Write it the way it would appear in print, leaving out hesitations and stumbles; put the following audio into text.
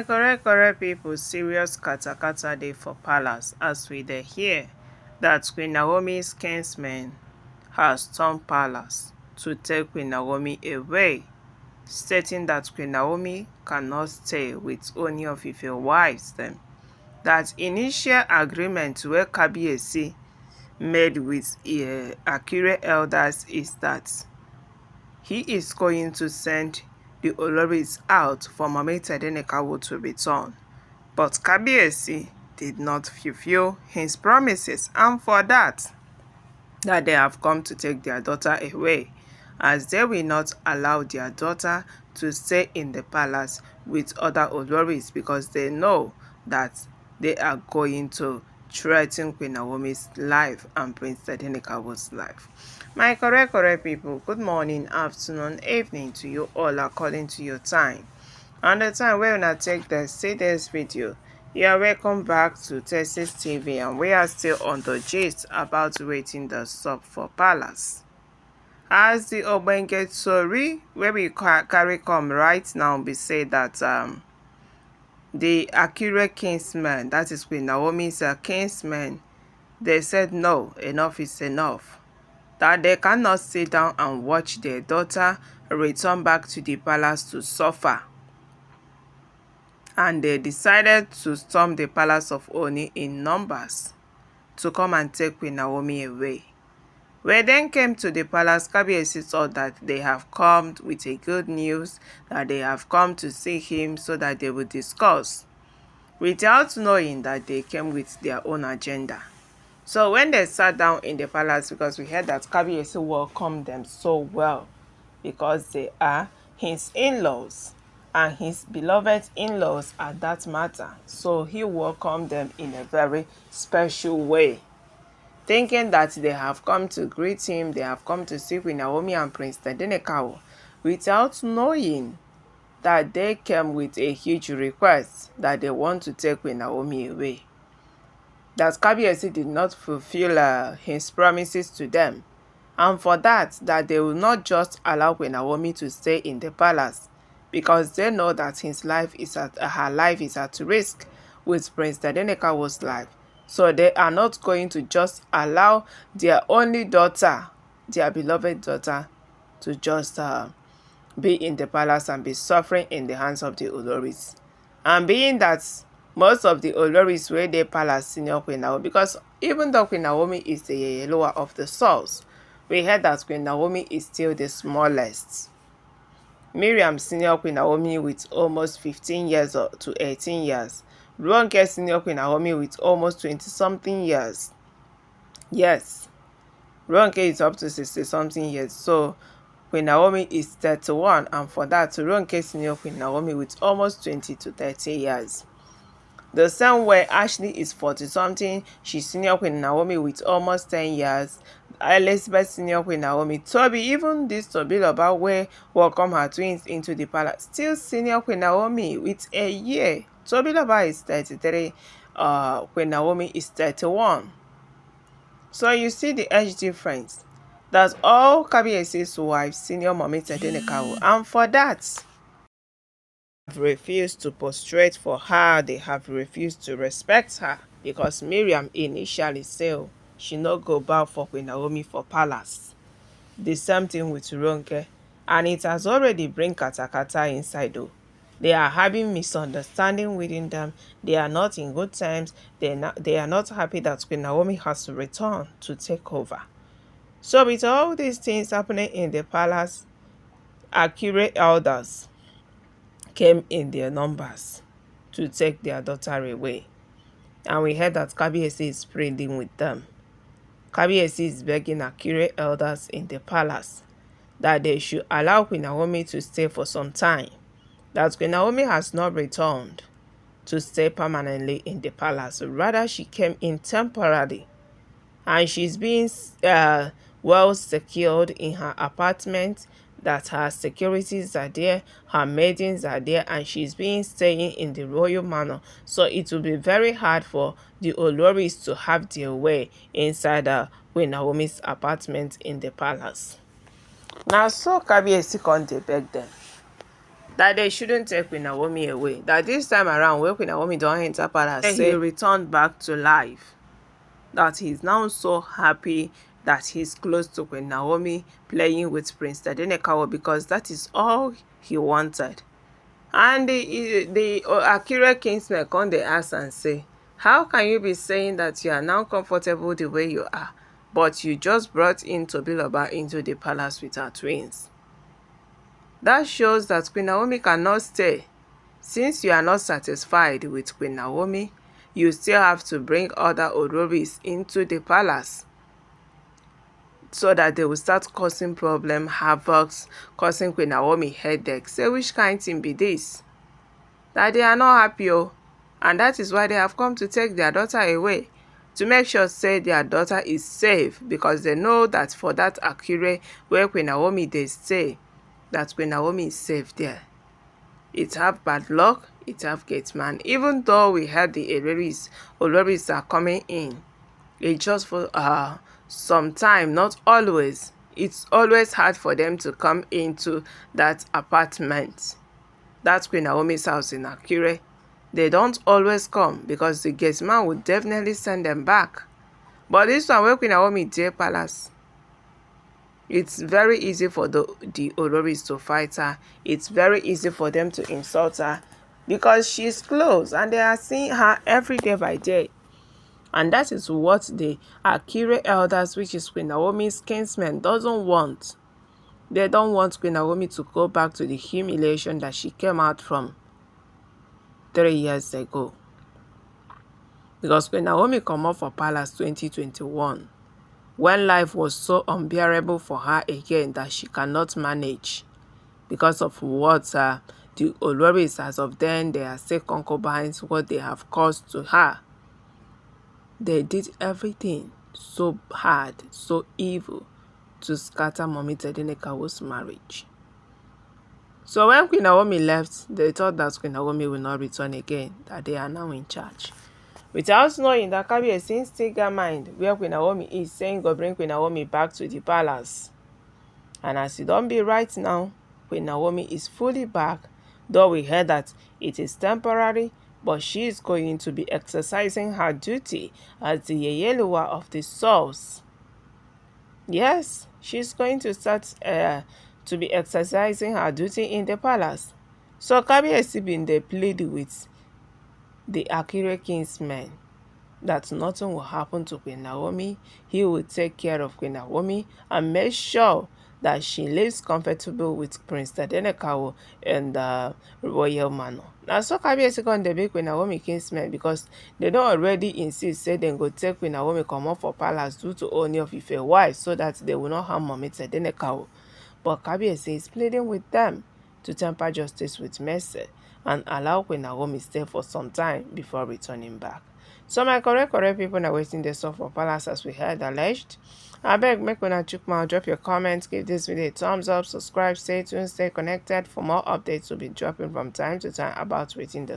My correct people, serious kata dey for palace as we dey hear that Queen Naomi's kinsmen has Stórm Palace to take Queen Naomi away, stating that Queen Naomi cannot stay with oniofiffe wives them. That initial agreement where Kabiyesi made with Akure elders is that he is going to send the oloris out for Mama Tadenikawo to return. But Kabiyesi did not fulfill his promises, and for that they have come to take their daughter away, as they will not allow their daughter to stay in the palace with other oloris because they know that they are going to threaten Queen Naomi's life and Prince Tadenikawo's life. My correct people, good morning, afternoon, evening to you all according to your time. And the time we're gonna take the see this video. You are welcome back to Texas TV, and we are still on the gist about waiting the sub for palace. As the ogbonge story where we carry come right now, we say that the Akure kinsmen, that is Queen Naomi's kinsmen, they said no, enough is enough. That they cannot sit down and watch their daughter return back to the palace to suffer. And they decided to storm the palace of Oni in numbers to come and take Queen Naomi away. When they then came to the palace, Kabiyesi thought that they have come with a good news, that they have come to see him so that they would discuss, without knowing that they came with their own agenda. So when they sat down in the palace, because we heard that Kabiyesi welcomed them so well, because they are his in-laws and his beloved in-laws at that matter. So he welcomed them in a very special way, thinking that they have come to greet him, they have come to see Queen Naomi and Prince Tadenikawo, without knowing that they came with a huge request that they want to take Queen Naomi away. That Kabiyesi did not fulfill his promises to them, and for that they will not just allow Queen Naomi to stay in the palace, because they know that her life is at risk with Prince Tadenikawo's life. So they are not going to just allow their only daughter, their beloved daughter, to just be in the palace and be suffering in the hands of the oloris. And being that most of the oloris were the palace senior Queen Naomi, because even though Queen Naomi is the lower of the souls, we heard that Queen Naomi is still the smallest. Mariam senior Queen Naomi with almost 15 years to 18 years. Ronke senior Queen Naomi with almost 20-something years. Yes, Ronke is up to 60-something years. So Queen Naomi is 31, and for that, Ronke senior Queen Naomi with almost 20 to 30 years. The same way Ashley is 40-something, she's senior Queen Naomi with almost 10 years. Elizabeth senior Queen Naomi, Toby, even this Tobiloba where welcome her twins into the palace, still senior Queen Naomi with a year. Tobiloba is 33, Queen Naomi is 31. So you see the age difference. That's all Kabiyesi's wives, senior Mama Tadenikawo, and for that, have refused to prostrate for her. They have refused to respect her, because Mariam initially said she no go bow for Queen Naomi for palace. The same thing with Ronke, and it has already bring katakata inside though. They are having misunderstanding within them. They are not in good times. They are not happy that Queen Naomi has to return to take over. So with all these things happening in the palace, Akure elders came in their numbers to take their daughter away. And we heard that Kabiyesi is pleading with them. Kabiyesi is begging Akure elders in the palace that they should allow Queen Naomi to stay for some time. That Queen Naomi has not returned to stay permanently in the palace. Rather, she came in temporarily. And she's being well secured in her apartment, that her securities are there, her maidens are there, and she's being staying in the royal manor. So it will be very hard for the oloris to have their way inside Queen Naomi's apartment in the palace. Now so Kabiyesi come dey beg them. that they shouldn't take Queen Naomi away. That this time around, when Queen Naomi don't enter palace, he returned back to life. That he's now so happy that he's close to Queen Naomi, playing with Prince Tadenikawo, because that is all he wanted. And the Akure Kinsmen come dey ask and say, how can you be saying that you are now comfortable the way you are, but you just brought in Tobiloba into the palace with her twins? That shows that Queen Naomi cannot stay. Since you are not satisfied with Queen Naomi, you still have to bring other oloris into the palace so that they will start causing problem, havocs, causing Queen Naomi headache. Say, which kind thing be this? That they are not happy, oh. And that is why they have come to take their daughter away, to make sure say their daughter is safe, because they know that for that Akure where Queen Naomi they stay, that Queen Naomi is safe there. It have bad luck, it have gateman. Even though we had the oloris are coming in, it's just for some time, not always. It's always hard for them to come into that apartment. That's Queen Naomi's house in Akure. They don't always come because the gateman would definitely send them back. But this one, where Queen Naomi dear palace, it's very easy for the oloris to fight her. It's very easy for them to insult her because she's close and they are seeing her every day by day. And that is what the Akure elders, which is Queen Naomi's kinsmen, doesn't want. They don't want Queen Naomi to go back to the humiliation that she came out from 3 years ago. Because Queen Naomi come up for palace 2021. When life was so unbearable for her again that she cannot manage because of what the oloris, as of then, they are still concubines, what they have caused to her. They did everything so hard, so evil, to scatter Mommy Tadenikawo's marriage. So when Queen Naomi left, they thought that Queen Naomi will not return again, that they are now in charge. Without knowing that Kabiyesi still got mind where Queen Naomi is, saying go bring Queen Naomi back to the palace. And as it don't be right now, Queen Naomi is fully back, though we heard that it is temporary, but she is going to be exercising her duty as the Yeyeluwa of the souls. Yes, she's going to start to be exercising her duty in the palace. So Kabiyesi been dey plead with the Akure kinsmen that nothing will happen to Queen Naomi. He will take care of Queen Naomi and make sure that she lives comfortable with Prince Tadenikawo in the royal manor. Now, so Kabiyesi come dey beg Queen Naomi kinsmen because they don't already insist say they go take Queen Naomi comot for palace due to oniofiffe. Why? So that they will not harm Mommy Tadenikawo. But Kabiyesi is pleading with them to temper justice with mercy and allow Queen Naomi stay for some time before returning back. So my correct people are waiting the stuff for palace as we heard alleged. I beg make una chook mouth, drop your comments, give this video a thumbs up, subscribe, stay tuned, stay connected for more updates to be dropping from time to time about waiting the